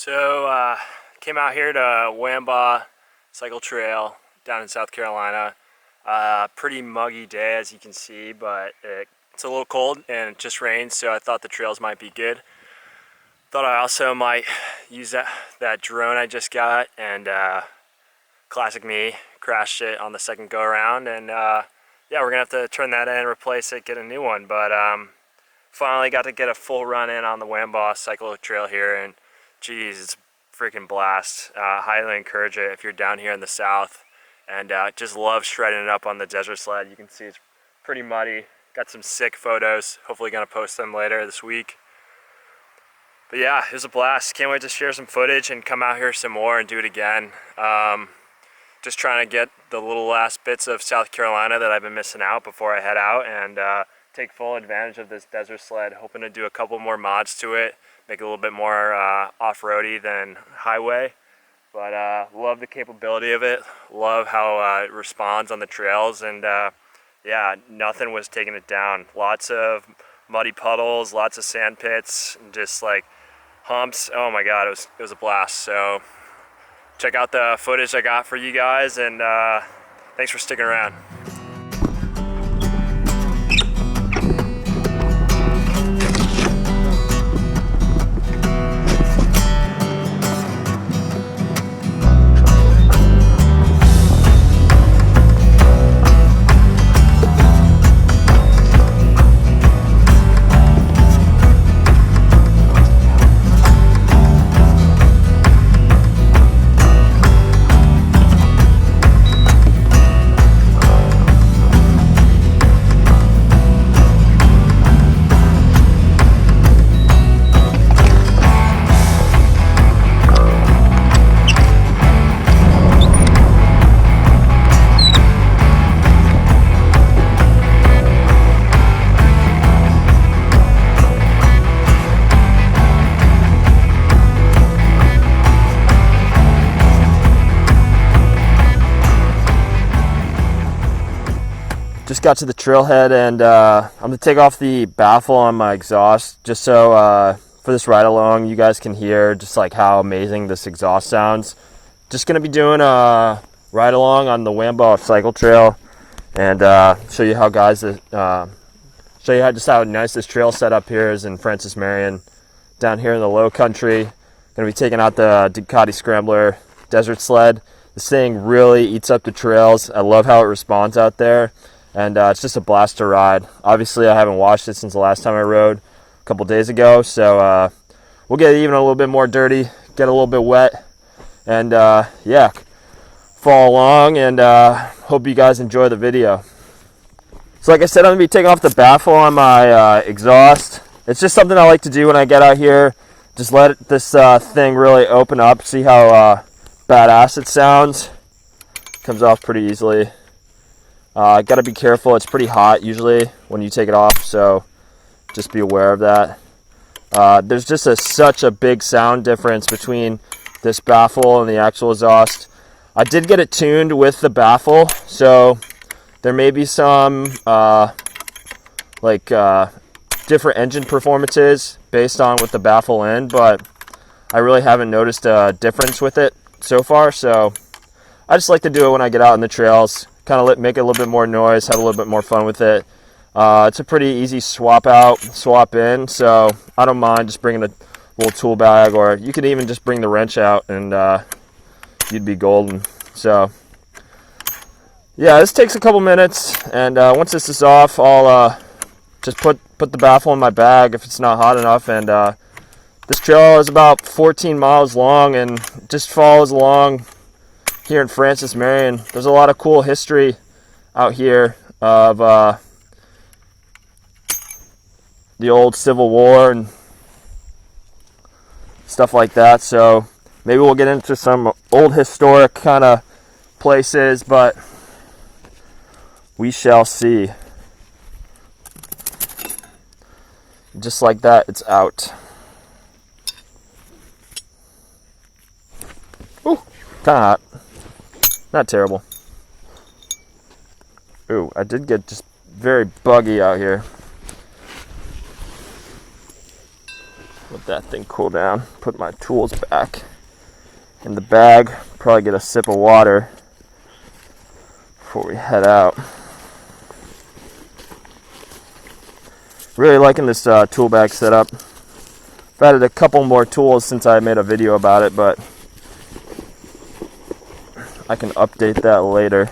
So came out here to Wamba Cycle Trail down in South Carolina. Pretty muggy day, as you can see, but it's a little cold and it just rained, so I thought the trails might be good. Thought I also might use that drone I just got, and classic me, crashed it on the second go around, and yeah, we're gonna have to turn that in, replace it, get a new one. But finally got to get a full run in on the Wamba Cycle Trail here, and geez, it's a freaking blast. Highly encourage it if you're down here in the south, and just love shredding it up on the desert sled. You can see it's pretty muddy. Got some sick photos, hopefully gonna post them later this week. But yeah, it was a blast. Can't wait to share some footage and come out here some more and do it again. Just trying to get the little last bits of South Carolina that I've been missing out before I head out, and take full advantage of this desert sled. Hoping to do a couple more mods to it, make it a little bit more off-roady than highway. But love the capability of it, love how it responds on the trails, and yeah, nothing was taking it down. Lots of muddy puddles, lots of sand pits, and just like humps. Oh my god, it was a blast. So check out the footage I got for you guys, and thanks for sticking around. Just got to the trailhead, and I'm gonna take off the baffle on my exhaust just so for this ride along you guys can hear just like how amazing this exhaust sounds. Just gonna be doing a ride along on the Wamba Cycle Trail, and show you how just how nice this trail setup here is in Francis Marion down here in the low country. Gonna be taking out the Ducati Scrambler desert sled. This thing really eats up the trails. I love how it responds out there. And it's just a blast to ride. Obviously, I haven't washed it since the last time I rode a couple days ago, so we'll get even a little bit more dirty, get a little bit wet, and yeah, follow along, and hope you guys enjoy the video. So like I said, I'm going to be taking off the baffle on my exhaust. It's just something I like to do when I get out here. Just let this thing really open up, see how badass it sounds. Comes off pretty easily. Gotta be careful, it's pretty hot usually when you take it off, so just be aware of that. There's just such a big sound difference between this baffle and the actual exhaust. I did get it tuned with the baffle, so there may be some different engine performances based on with the baffle in, but I really haven't noticed a difference with it so far, so I just like to do it when I get out on the trails. Kind of make it a little bit more noise, have a little bit more fun with it. It's a pretty easy swap out, swap in, so I don't mind just bringing a little tool bag, or you could even just bring the wrench out and you'd be golden. So yeah, this takes a couple minutes, and once this is off, I'll just put the baffle in my bag if it's not hot enough. And this trail is about 14 miles long and just follows along here in Francis Marion. There's a lot of cool history out here of the old Civil War and stuff like that, so maybe we'll get into some old historic kind of places, but we shall see. Just like that, it's out. Ooh, kind of hot. Not terrible. Ooh, I did get just very buggy out here. What let that thing cool down. Put my tools back in the bag. Probably get a sip of water before we head out. Really liking this tool bag setup. I've added a couple more tools since I made a video about it, but I can update that later.